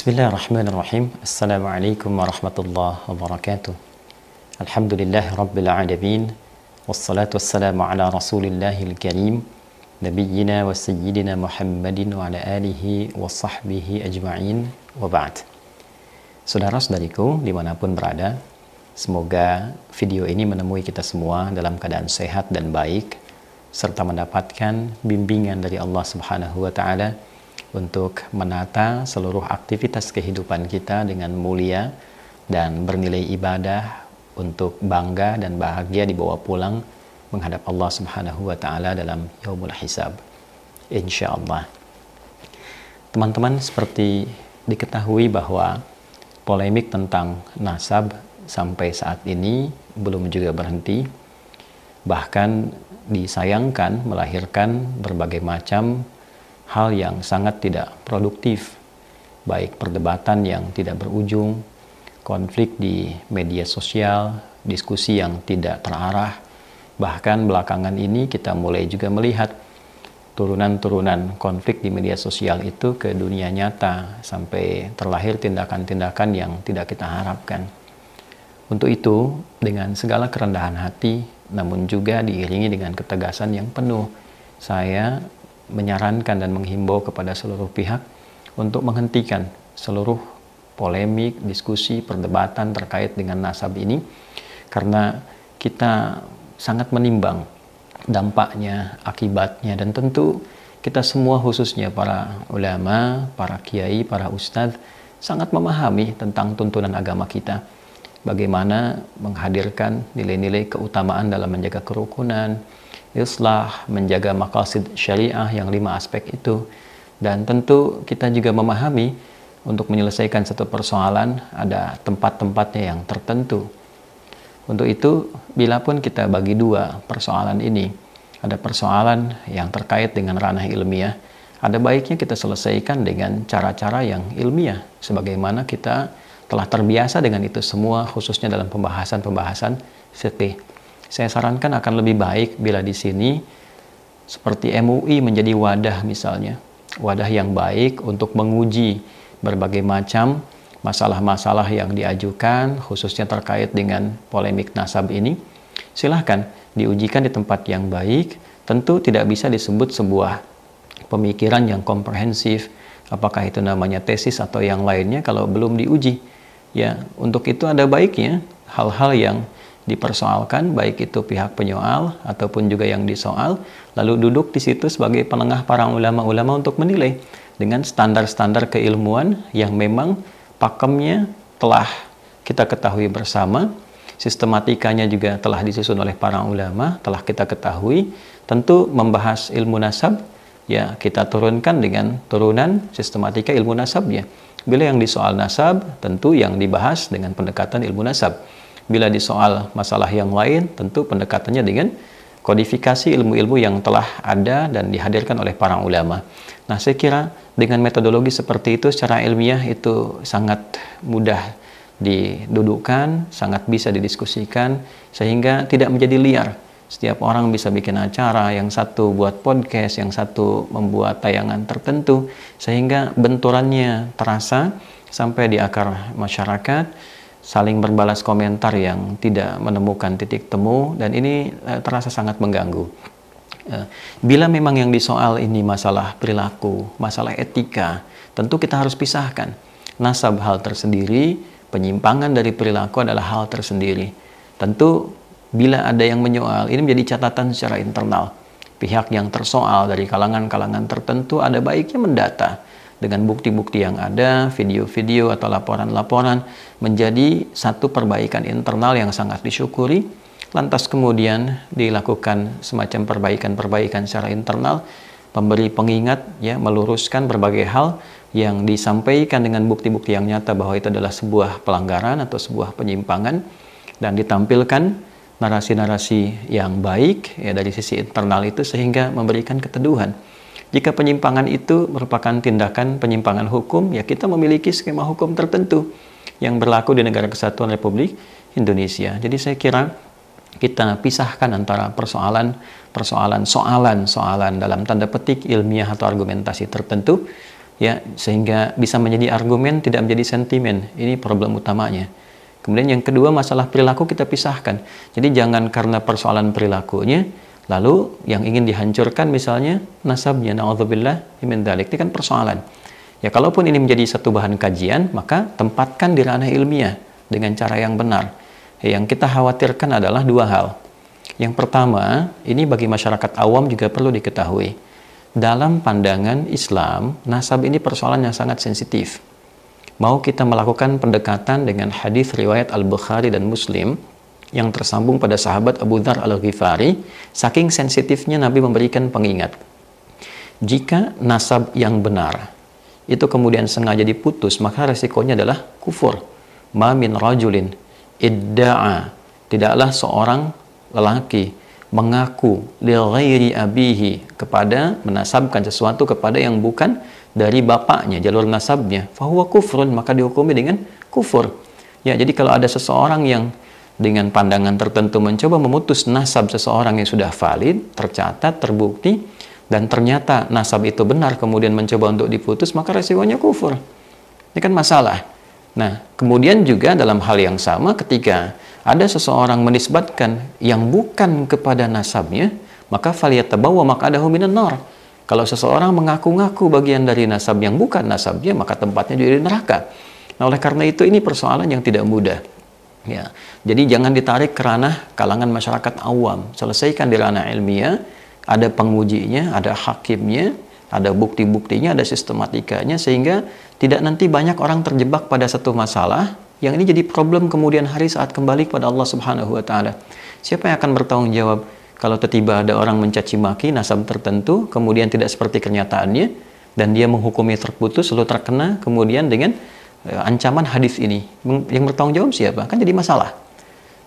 Bismillahirrahmanirrahim. Assalamualaikum warahmatullahi wabarakatuh. Alhamdulillah rabbil alamin. Wassalatu wassalamu ala rasulillahil karim. Nabiyyina wa sayyidina Muhammadin wa ala alihi wa sahbihi ajma'in wa ba'd. Saudara-saudariku dimanapun berada, semoga video ini menemui kita semua dalam keadaan sehat dan baik, serta mendapatkan bimbingan dari Allah Subhanahu wa Ta'ala untuk menata seluruh aktivitas kehidupan kita dengan mulia dan bernilai ibadah untuk bangga dan bahagia dibawa pulang menghadap Allah Subhanahu wa Ta'ala dalam yaumul hisab, insyaallah. Teman-teman, seperti diketahui bahwa polemik tentang nasab sampai saat ini belum juga berhenti, bahkan disayangkan melahirkan berbagai macam hal yang sangat tidak produktif, baik perdebatan yang tidak berujung, konflik di media sosial, diskusi yang tidak terarah. Bahkan belakangan ini kita mulai juga melihat turunan-turunan konflik di media sosial itu ke dunia nyata, sampai terlahir tindakan-tindakan yang tidak kita harapkan. Untuk itu, dengan segala kerendahan hati, namun juga diiringi dengan ketegasan yang penuh, saya menyarankan dan menghimbau kepada seluruh pihak untuk menghentikan seluruh polemik, diskusi, perdebatan terkait dengan nasab ini, karena kita sangat menimbang dampaknya, akibatnya, dan tentu kita semua, khususnya para ulama, para kiai, para ustadz, sangat memahami tentang tuntunan agama kita, bagaimana menghadirkan nilai-nilai keutamaan dalam menjaga kerukunan, islah, menjaga maqasid syariah yang 5 aspek itu. Dan tentu kita juga memahami untuk menyelesaikan satu persoalan ada tempat-tempatnya yang tertentu. Untuk itu, bila pun kita bagi dua persoalan ini, ada persoalan yang terkait dengan ranah ilmiah, ada baiknya kita selesaikan dengan cara-cara yang ilmiah, sebagaimana kita telah terbiasa dengan itu semua, khususnya dalam pembahasan-pembahasan fiqih. Saya sarankan akan lebih baik bila di sini seperti MUI menjadi wadah, misalnya wadah yang baik untuk menguji berbagai macam masalah-masalah yang diajukan, khususnya terkait dengan polemik nasab ini. Silahkan diujikan di tempat yang baik. Tentu tidak bisa disebut sebuah pemikiran yang komprehensif, apakah itu namanya tesis atau yang lainnya, kalau belum diuji. Ya, untuk itu ada baiknya hal-hal yang dipersoalkan, baik itu pihak penyoal ataupun juga yang disoal, lalu duduk di situ sebagai penengah para ulama-ulama untuk menilai dengan standar-standar keilmuan yang memang pakemnya telah kita ketahui bersama, sistematikanya juga telah disusun oleh para ulama, telah kita ketahui. Tentu membahas ilmu nasab, ya kita turunkan dengan turunan sistematika ilmu nasabnya. Bila yang disoal nasab, tentu yang dibahas dengan pendekatan ilmu nasab. Bila disoal masalah yang lain, tentu pendekatannya dengan kodifikasi ilmu-ilmu yang telah ada dan dihadirkan oleh para ulama. Nah, saya kira dengan metodologi seperti itu secara ilmiah itu sangat mudah didudukkan, sangat bisa didiskusikan, sehingga tidak menjadi liar. Setiap orang bisa bikin acara, yang satu buat podcast, yang satu membuat tayangan tertentu, sehingga benturannya terasa sampai di akar masyarakat, saling berbalas komentar yang tidak menemukan titik temu, dan ini terasa sangat mengganggu. Bila memang yang disoal ini masalah perilaku, masalah etika, tentu kita harus pisahkan. Nasab hal tersendiri, penyimpangan dari perilaku adalah hal tersendiri. Tentu bila ada yang menyoal, ini menjadi catatan secara internal. Pihak yang tersoal dari kalangan-kalangan tertentu ada baiknya mendata dengan bukti-bukti yang ada, video-video atau laporan-laporan, menjadi satu perbaikan internal yang sangat disyukuri. Lantas kemudian dilakukan semacam perbaikan-perbaikan secara internal, memberi pengingat, ya, meluruskan berbagai hal yang disampaikan dengan bukti-bukti yang nyata bahwa itu adalah sebuah pelanggaran atau sebuah penyimpangan, dan ditampilkan narasi-narasi yang baik, ya, dari sisi internal itu, sehingga memberikan keteduhan. Jika penyimpangan itu merupakan tindakan penyimpangan hukum, ya kita memiliki skema hukum tertentu yang berlaku di Negara Kesatuan Republik Indonesia. Jadi saya kira kita pisahkan antara soalan dalam tanda petik ilmiah atau argumentasi tertentu ya, sehingga bisa menjadi argumen, tidak menjadi sentimen. Ini problem utamanya. Kemudian yang kedua, masalah perilaku kita pisahkan. Jadi jangan karena persoalan perilakunya lalu yang ingin dihancurkan misalnya nasabnya, na'udzubillah min dzalik. Ini kan persoalan. Ya, kalaupun ini menjadi satu bahan kajian, maka tempatkan di ranah ilmiah dengan cara yang benar. Yang kita khawatirkan adalah dua hal. Yang pertama, ini bagi masyarakat awam juga perlu diketahui. Dalam pandangan Islam, nasab ini persoalan yang sangat sensitif. Mau kita melakukan pendekatan dengan hadis riwayat Al-Bukhari dan Muslim yang tersambung pada sahabat Abu Dzar Al-Ghifari, saking sensitifnya Nabi memberikan pengingat. Jika nasab yang benar itu kemudian sengaja diputus, maka resikonya adalah kufur. Ma min rajulin idda'a, tidaklah seorang lelaki mengaku li ghairi abihi, kepada menasabkan sesuatu kepada yang bukan dari bapaknya, jalur nasabnya, fahuwa kufrun, maka dihukumi dengan kufur. Ya, jadi kalau ada seseorang yang dengan pandangan tertentu mencoba memutus nasab seseorang yang sudah valid, tercatat, terbukti, dan ternyata nasab itu benar, kemudian mencoba untuk diputus, maka resikonya kufur. Ini kan masalah. Nah, kemudian juga dalam hal yang sama, ketika ada seseorang menisbatkan yang bukan kepada nasabnya, maka falyatabawwa maq'adahu minan nar. Kalau seseorang mengaku-ngaku bagian dari nasab yang bukan nasabnya, maka tempatnya juga di neraka. Nah, oleh karena itu ini persoalan yang tidak mudah. Ya, jadi jangan ditarik ke ranah kalangan masyarakat awam. Selesaikan di ranah ilmiah, ada pengujinya, ada hakimnya, ada bukti-buktinya, ada sistematikanya, sehingga tidak nanti banyak orang terjebak pada satu masalah yang ini jadi problem kemudian hari saat kembali kepada Allah Subhanahu wa taala. Siapa yang akan bertanggung jawab kalau tiba-tiba ada orang mencaci maki nasab tertentu, kemudian tidak seperti kenyataannya, dan dia menghukumi terputus, lalu terkena kemudian dengan ancaman hadis ini? Yang bertanggung jawab siapa? Kan jadi masalah.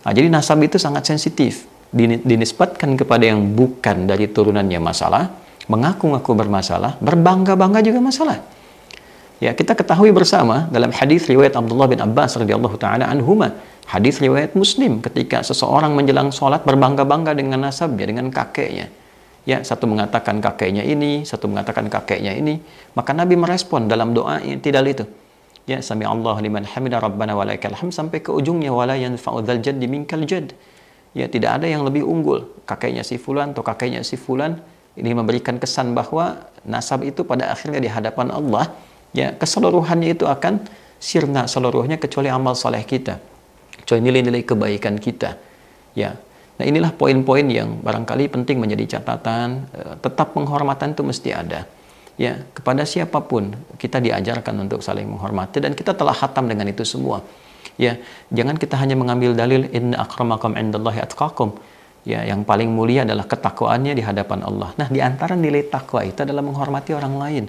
Nah, jadi nasab itu sangat sensitif. Dinisbatkan kepada yang bukan dari turunannya masalah, mengaku-ngaku bermasalah, berbangga-bangga juga masalah. Ya, kita ketahui bersama dalam hadis riwayat Abdullah bin Abbas radhiyallahu taala anhuma, hadis riwayat Muslim, ketika seseorang menjelang sholat berbangga-bangga dengan nasabnya, dengan kakeknya. Ya, satu mengatakan kakeknya ini, satu mengatakan kakeknya ini, maka Nabi merespon dalam doa yang tidak itu. Ya, sami Allah liman hamida rabbana walaikal hamd, sampai ke ujungnya, wala yanfa'u dzal jaddi minkal jadd. Ya, tidak ada yang lebih unggul, kakeknya si fulan atau kakeknya si fulan. Ini memberikan kesan bahwa nasab itu pada akhirnya di hadapan Allah, ya, keseluruhannya itu akan sirna seluruhnya, kecuali amal soleh kita, kecuali nilai-nilai kebaikan kita. Ya, nah inilah poin-poin yang barangkali penting menjadi catatan. Tetap penghormatan itu mesti ada. Ya, kepada siapapun kita diajarkan untuk saling menghormati, dan kita telah khatam dengan itu semua. Ya, jangan kita hanya mengambil dalil inna akramakum indallahi atqakum. Ya, yang paling mulia adalah ketakwaannya di hadapan Allah. Nah, di antara nilai takwa itu adalah menghormati orang lain.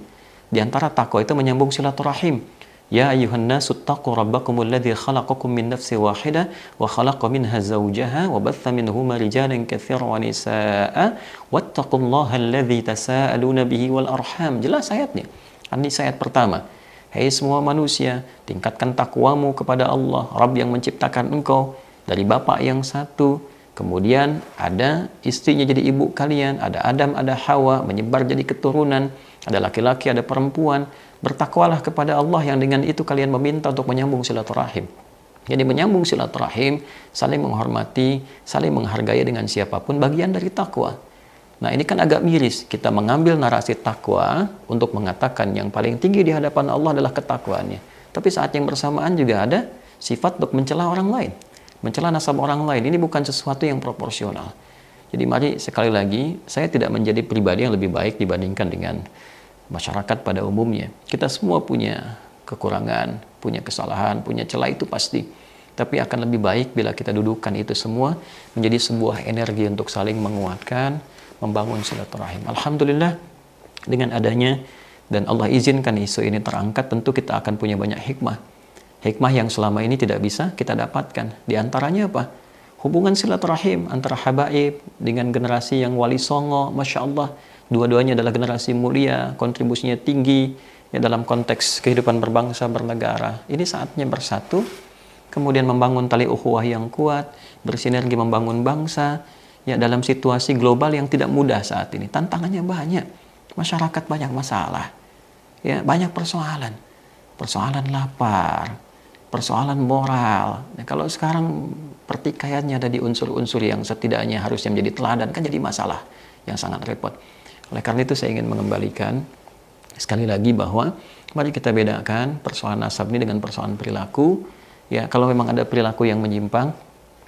Di antara takwa itu menyambung silaturahim. Ya ayyuhan nasu taqu rabbakumul ladzi khalaqakum min nafsin wahidah wa khalaqa minha zawjaha wa batha minhuma rijalan katsiran wa nisaa'a wattaqullaha alladzi tasaaluna bihi wal arham. Jelas ayatnya. Ini ayat pertama. Hai semua manusia, tingkatkan takwamu kepada Allah, Rabb yang menciptakan engkau dari bapak yang satu. Kemudian ada istrinya jadi ibu kalian, ada Adam, ada Hawa, menyebar jadi keturunan, ada laki-laki, ada perempuan. Bertakwalah kepada Allah yang dengan itu kalian meminta untuk menyambung silaturahim. Jadi menyambung silaturahim, saling menghormati, saling menghargai dengan siapapun, bagian dari takwa. Nah, ini kan agak miris, kita mengambil narasi takwa untuk mengatakan yang paling tinggi di hadapan Allah adalah ketakwaannya. Tapi saat yang bersamaan juga ada sifat untuk mencela orang lain, mencela nasab orang lain. Ini bukan sesuatu yang proporsional. Jadi mari sekali lagi, saya tidak menjadi pribadi yang lebih baik dibandingkan dengan masyarakat pada umumnya. Kita semua punya kekurangan, punya kesalahan, punya celah, itu pasti. Tapi akan lebih baik bila kita dudukkan itu semua menjadi sebuah energi untuk saling menguatkan, membangun silaturahim. Alhamdulillah, dengan adanya dan Allah izinkan isu ini terangkat, tentu kita akan punya banyak hikmah. Hikmah yang selama ini tidak bisa kita dapatkan. Di antaranya apa? Hubungan silaturahim antara habaib dengan generasi yang wali songo, Masya Allah. Dua-duanya adalah generasi mulia, kontribusinya tinggi ya dalam konteks kehidupan berbangsa, bernegara. Ini saatnya bersatu, kemudian membangun tali ukhuwah yang kuat, bersinergi membangun bangsa ya dalam situasi global yang tidak mudah saat ini. Tantangannya banyak, masyarakat banyak masalah. Ya, banyak persoalan. Persoalan lapar, persoalan moral. Nah, kalau sekarang pertikaiannya ada di unsur-unsur yang setidaknya harusnya menjadi teladan, kan jadi masalah yang sangat repot. Oleh karena itu saya ingin mengembalikan sekali lagi bahwa mari kita bedakan persoalan nasab ini dengan persoalan perilaku. Ya, kalau memang ada perilaku yang menyimpang,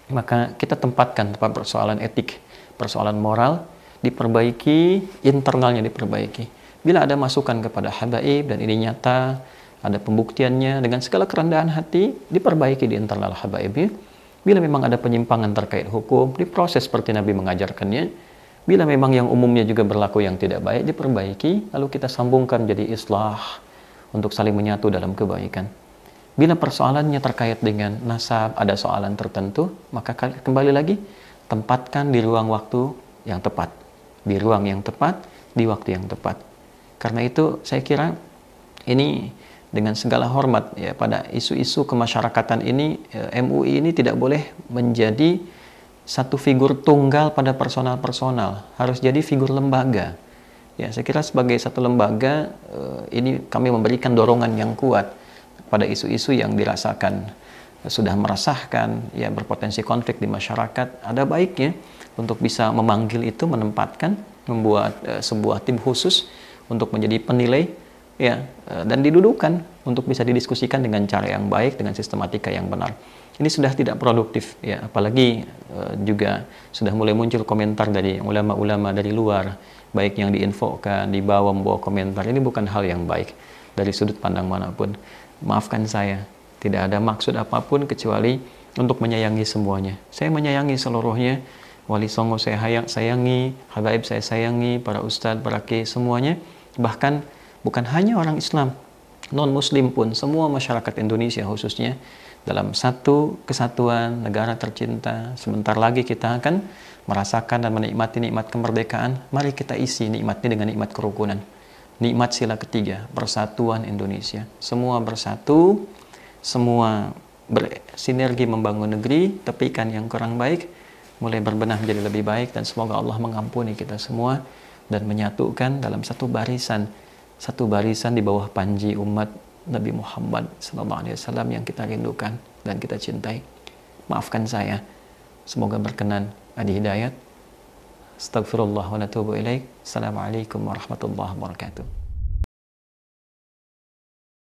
maka kita tempatkan tempat persoalan etik, persoalan moral, diperbaiki, internalnya diperbaiki. Bila ada masukan kepada habaib dan ini nyata, ada pembuktiannya dengan segala kerendahan hati, diperbaiki di internal habaib. Bila memang ada penyimpangan terkait hukum, diproses seperti Nabi mengajarkannya. Bila memang yang umumnya juga berlaku yang tidak baik, diperbaiki, lalu kita sambungkan jadi islah untuk saling menyatu dalam kebaikan. Bila persoalannya terkait dengan nasab, ada soalan tertentu, maka kembali lagi, tempatkan di ruang waktu yang tepat. Di ruang yang tepat, di waktu yang tepat. Karena itu saya kira ini dengan segala hormat ya pada isu-isu kemasyarakatan ini, MUI ini tidak boleh menjadi satu figur tunggal pada personal-personal, harus jadi figur lembaga. Ya, saya kira sebagai satu lembaga ini kami memberikan dorongan yang kuat pada isu-isu yang dirasakan sudah meresahkan, ya berpotensi konflik di masyarakat. Ada baiknya untuk bisa memanggil itu, menempatkan, membuat sebuah tim khusus untuk menjadi penilai, ya, dan didudukan untuk bisa didiskusikan dengan cara yang baik, dengan sistematika yang benar. Ini sudah tidak produktif, ya, apalagi juga sudah mulai muncul komentar dari ulama-ulama dari luar, baik yang diinfokan, membawa komentar. Ini bukan hal yang baik dari sudut pandang manapun. Maafkan saya, tidak ada maksud apapun kecuali untuk menyayangi semuanya. Saya menyayangi seluruhnya, Wali Songo saya sayangi, habaib saya sayangi, para ustadz, para kiai semuanya. Bahkan bukan hanya orang Islam, non-Muslim pun, semua masyarakat Indonesia khususnya, dalam satu kesatuan negara tercinta. Sebentar lagi kita akan merasakan dan menikmati nikmat kemerdekaan. Mari kita isi nikmatnya dengan nikmat kerukunan. Nikmat sila ketiga, persatuan Indonesia. Semua bersatu, semua bersinergi membangun negeri, tepikan yang kurang baik, mulai berbenah menjadi lebih baik, dan semoga Allah mengampuni kita semua dan menyatukan dalam satu barisan di bawah panji umat Nabi Muhammad SAW yang kita rindukan dan kita cintai. Maafkan saya, semoga berkenan. Adi Hidayat. Astagfirullah wa natubu ilaik. Assalamualaikum warahmatullahi wabarakatuh.